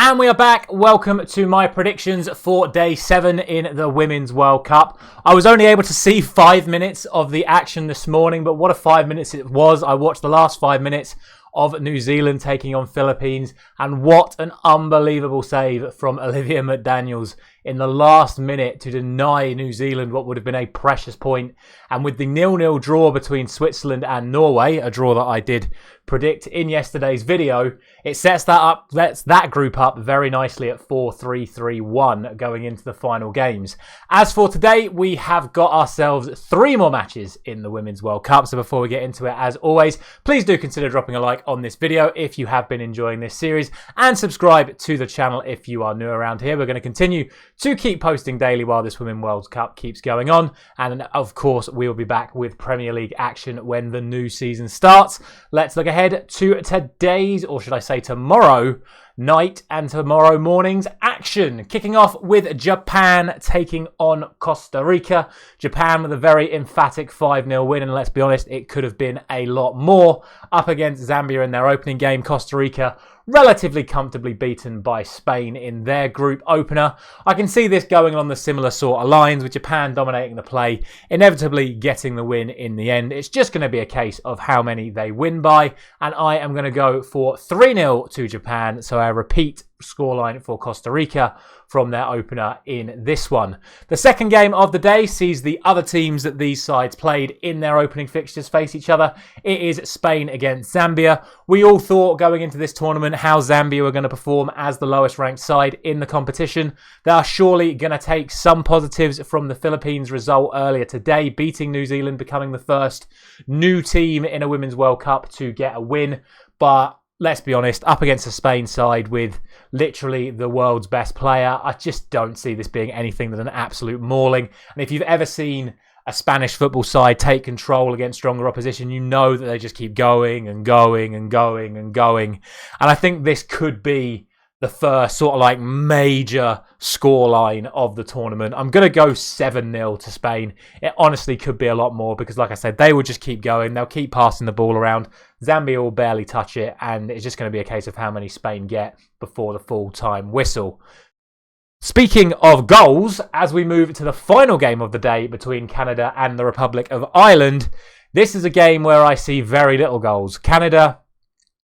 And we are back. Welcome to my predictions for day 7 in the Women's World Cup. I was only able to see 5 minutes of the action this morning, but what a 5 minutes it was. I watched the last 5 minutes of New Zealand taking on Philippines, and what an unbelievable save from Olivia McDaniels in the last minute to deny New Zealand what would have been a precious point. And with the 0-0 draw between Switzerland and Norway, a draw that I did predict in yesterday's video, it sets that group up very nicely at 4-3-3-1 going into the final games. As for today, we have got ourselves 3 more matches in the Women's World Cup. So before we get into it, as always, please do consider dropping a like on this video if you have been enjoying this series, and subscribe to the channel if you are new around here. We're going to continue to keep posting daily while this Women's World Cup keeps going on. And of course, we will be back with Premier League action when the new season starts. Let's look ahead to today's, or should I say tomorrow night and tomorrow morning's action. Kicking off with Japan taking on Costa Rica. Japan with a very emphatic 5-0 win, and let's be honest, it could have been a lot more. Up against Zambia in their opening game, Costa Rica relatively comfortably beaten by Spain in their group opener. I can see this going on the similar sort of lines, with Japan dominating the play, inevitably getting the win in the end. It's just going to be a case of how many they win by, and I am going to go for 3-0 to Japan, so I repeat scoreline for Costa Rica from their opener in this one. The second game of the day sees the other teams that these sides played in their opening fixtures face each other. It is Spain against Zambia. We all thought going into this tournament how Zambia were going to perform as the lowest ranked side in the competition. They are surely going to take some positives from the Philippines result earlier today, beating New Zealand, becoming the first new team in a Women's World Cup to get a win. But let's be honest, up against a Spain side with literally the world's best player, I just don't see this being anything than an absolute mauling. And if you've ever seen a Spanish football side take control against stronger opposition, you know that they just keep going and going and going and going. And I think this could be the first sort of like major scoreline of the tournament. I'm going to go 7-0 to Spain. It honestly could be a lot more because, like I said, they will just keep going. They'll keep passing the ball around. Zambia will barely touch it, and it's just going to be a case of how many Spain get before the full-time whistle. Speaking of goals, as we move to the final game of the day between Canada and the Republic of Ireland, this is a game where I see very little goals. Canada,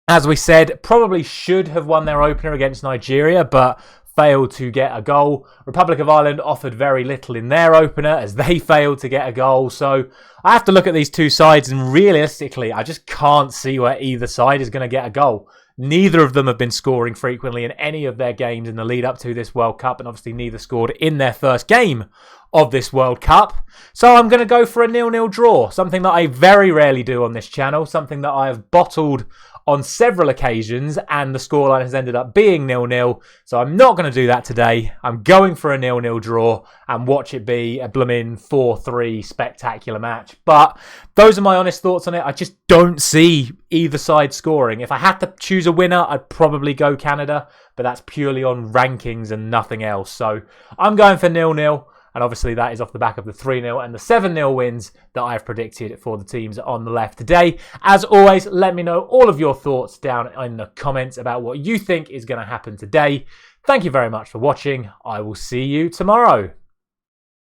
as we said, probably should have won their opener against Nigeria, but failed to get a goal. Republic of Ireland offered very little in their opener as they failed to get a goal. So I have to look at these two sides, and realistically, I just can't see where either side is going to get a goal. Neither of them have been scoring frequently in any of their games in the lead up to this World Cup, and obviously neither scored in their first game of this World Cup. So I'm going to go for a 0-0 draw, something that I very rarely do on this channel, something that I have bottled on several occasions, and the scoreline has ended up being 0-0. So I'm not going to do that today. I'm going for a 0-0 draw and watch it be a blooming 4-3 spectacular match. But those are my honest thoughts on it. I just don't see either side scoring. If I had to choose a winner, I'd probably go Canada, but that's purely on rankings and nothing else. So I'm going for 0-0. And obviously that is off the back of the 3-0 and the 7-0 wins that I've predicted for the teams on the left today. As always, let me know all of your thoughts down in the comments about what you think is going to happen today. Thank you very much for watching. I will see you tomorrow.